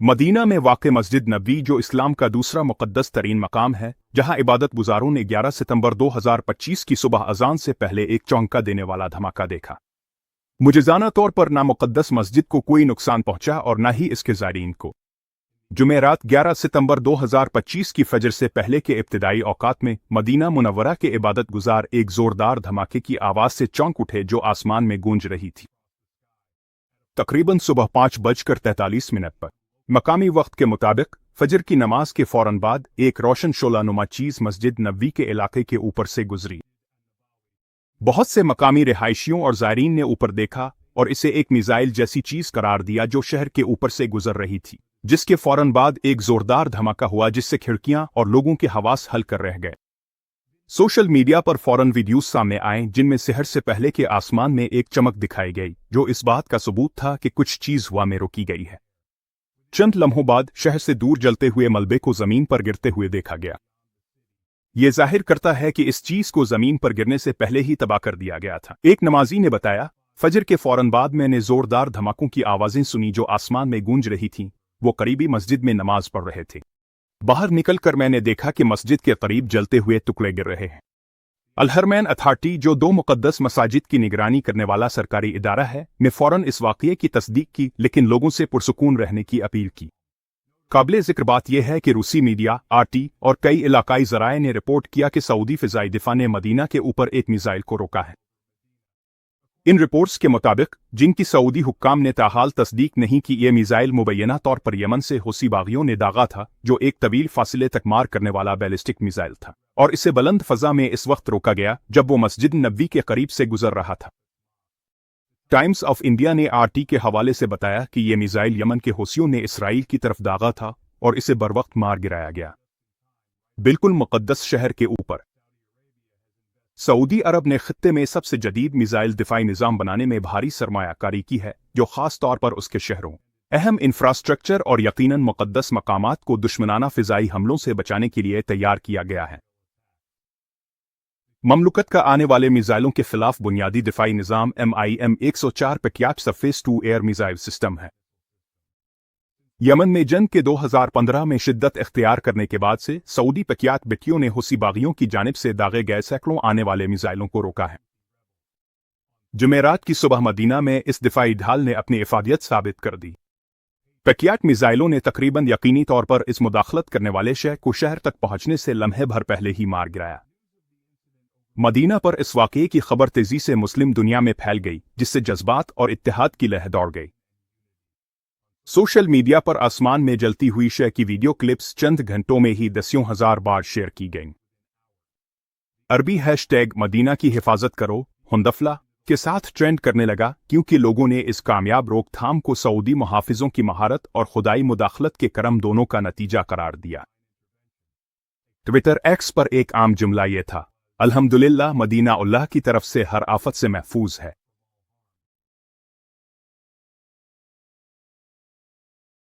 Medina में वाक़े मस्जिद नबवी जो इस्लाम का दूसरा मुक़द्दस तरीन मकाम है, जहां इबादत गुजारों ने 11 सितंबर 2025 की सुबह अजान से पहले एक चौंका देने वाला धमाका देखा। मुजज़ाना तौर पर ना मुक़द्दस मस्जिद को कोई नुकसान पहुंचा और न ही इसके ज़ायरीन को। जुमेरात 11 सितंबर 2025 की फजर से पहले के इब्तिदाई औकात में मदीना मुनव्वरा के इबादत गुजार एक ज़ोरदार धमाके की आवाज़ से चौंक उठे जो आसमान में गूंज रही थी। तकरीबन सुबह 5:43 पर मकामी वक्त के मुताबिक फजर की नमाज के फौरन बाद एक रोशन शोलानुमा चीज मस्जिद नबवी के इलाके के ऊपर से गुजरी। बहुत से मकामी रिहायशियों और ज़ायरीन ने ऊपर देखा और इसे एक मिसाइल जैसी चीज करार दिया जो शहर के ऊपर से गुजर रही थी, जिसके फौरन बाद एक जोरदार धमाका हुआ जिससे खिड़कियां और लोगों के हवास हल कर रह गए। सोशल मीडिया पर फौरन वीडियोस सामने आए जिनमें सहर से पहले के आसमान में एक चमक दिखाई गई जो इस बात का सबूत था कि कुछ चीज हवा में रोकी गई है। चंद लम्हों बाद शहर से दूर जलते हुए मलबे को जमीन पर गिरते हुए देखा गया। यह जाहिर करता है कि इस चीज को जमीन पर गिरने से पहले ही तबाह कर दिया गया था। एक नमाजी ने बताया, फजर के फौरन बाद मैंने जोरदार धमाकों की आवाजें सुनी जो आसमान में गूंज रही थीं। वो करीबी मस्जिद में नमाज पढ़ रहे थे। बाहर निकलकर मैंने देखा कि मस्जिद के करीब जलते हुए टुकड़े गिर रहे हैं। अल-हरमैन अथॉरिटी, जो 2 मुक़द्दस मसाजिद की निगरानी करने वाला सरकारी इदारा है, ने फौरन इस वाक़ये की तस्दीक की, लेकिन लोगों से पुरसुकून रहने की अपील की। काबिले ज़िक्र बात यह है कि रूसी मीडिया, आरटी और कई इलाकाई ज़राए ने रिपोर्ट किया कि सऊदी फ़िज़ाई दिफ़ा ने मदीना के ऊपर एक मिसाइल को रोका है। इन रिपोर्ट्स के मुताबिक, जिनकी सऊदी हुक्काम ने ताहाल तस्दीक नहीं की, यह मिसाइल मुबैना तौर पर यमन से हूसी बागियों ने दागा था, जो एक तवील फासिले तक मार करने वाला बैलिस्टिक मिसाइल था, और इसे बुलंद फ़ज़ा में इस वक्त रोका गया जब वो मस्जिद नबवी के करीब से गुजर रहा था। टाइम्स ऑफ इंडिया ने आरटी के हवाले से बताया कि यह मिसाइल यमन के हूसियों ने इसराइल की तरफ दागा था और इसे बरवक्त मार गिराया गया, बिल्कुल मुक़द्दस शहर के ऊपर। सऊदी अरब ने खित्ते में सबसे जदीद मिसाइल दिफाई निज़ाम बनाने में भारी सरमायाकारी की है, जो खास तौर पर उसके शहरों, अहम इंफ्रास्ट्रक्चर और यकीनन मुक़द्दस मकामात को दुश्मनाना फ़िज़ाई हमलों से बचाने के लिए तैयार किया गया है। ममलुकत का आने वाले मिसाइलों के खिलाफ बुनियादी दिफाई निज़ाम MIM-104 Patriot surface to air missile system है। यमन में जंग के 2015 में शिद्दत इख्तियार करने के बाद से सऊदी पैट्रियट बेटियों ने हूसी बागियों की जानिब से दागे गए सैकड़ों आने वाले मिसाइलों को रोका है। जुमेरात की सुबह मदीना में इस दिफाई ढाल ने अपनी इफादियत साबित कर दी। पैट्रियट मिसाइलों ने तकरीबन यकीनी तौर पर इस मुदाखलत करने वाले शहर को शहर तक पहुंचने से लम्हे भर पहले ही मार गिराया। मदीना पर इस वाक़ये की खबर तेजी से मुस्लिम दुनिया में फैल गई, जिससे जज्बात और इत्तेहाद की लहर दौड़ गई। सोशल मीडिया पर आसमान में जलती हुई शय की वीडियो क्लिप्स चंद घंटों में ही दसियों हजार बार शेयर की गईं। अरबी हैशटैग मदीना की हिफाजत करो हुंदफला के साथ ट्रेंड करने लगा, क्योंकि लोगों ने इस कामयाब रोकथाम को सऊदी मुहाफिजों की महारत और खुदाई मुदाखलत के करम दोनों का नतीजा करार दिया। ट्विटर एक्स पर एक आम जुमला यह था, अल्हम्दुलिल्लाह, मदीना अल्लाह की तरफ से हर आफत से महफूज है।